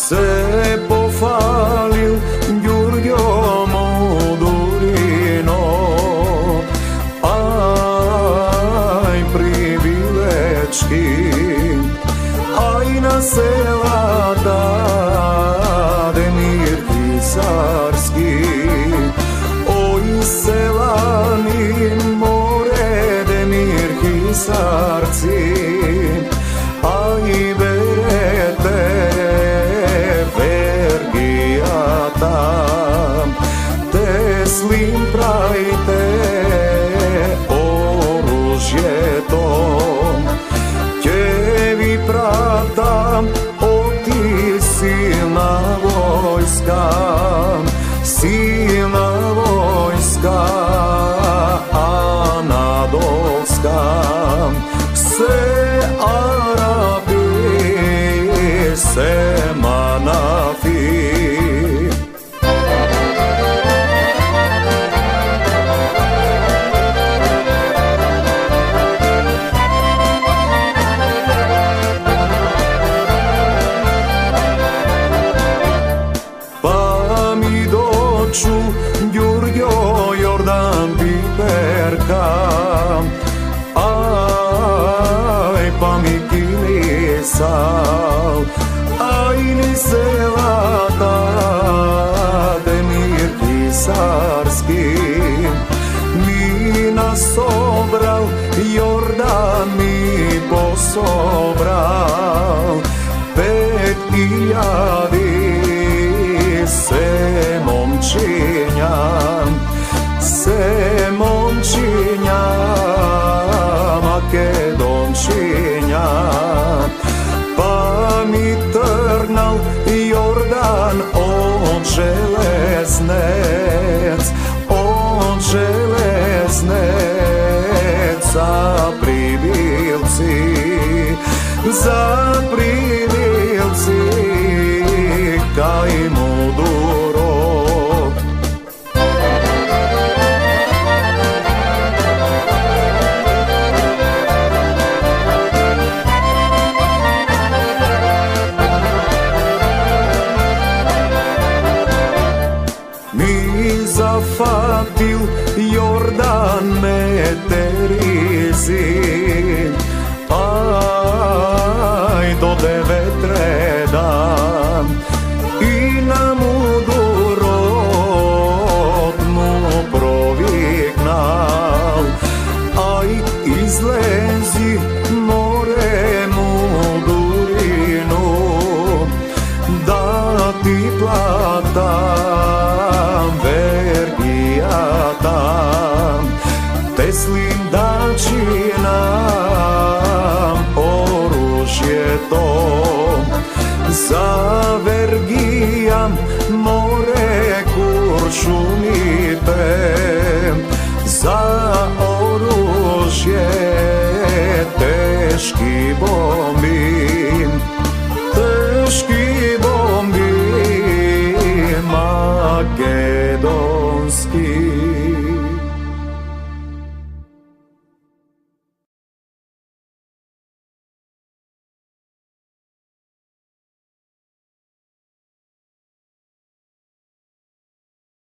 se pofalil Đurđom Modurino, aj privilečki, aj na sela Demir Hisarski, oj selanin more Demir Hisarci, aj berete vergijatam, teslim prajte oružje tom, tjevi pratam, o ti silna vojska, silna vojska anadolska, se Arabi, se Manafi. Pa mi doću Đurđo Jordan Piperka, aj pa mi kilisal, aj ni sela Demir Hisarski, mi nas sobral, Jordan mi posobral, 5000 se momčinja, Makedončinja, pa mi trgnal Jordan od železnec, za privilci, kaj Moduro. Mi zafatil Jordan meterizi, aj do 9 reda i na Modurod mu proviknal, aj izlezi more Modurinu, da ti platam vergijatam, teslim dačinam oružje tom, za vergijam more kuršumite, za oružje teški bombim, makedonski.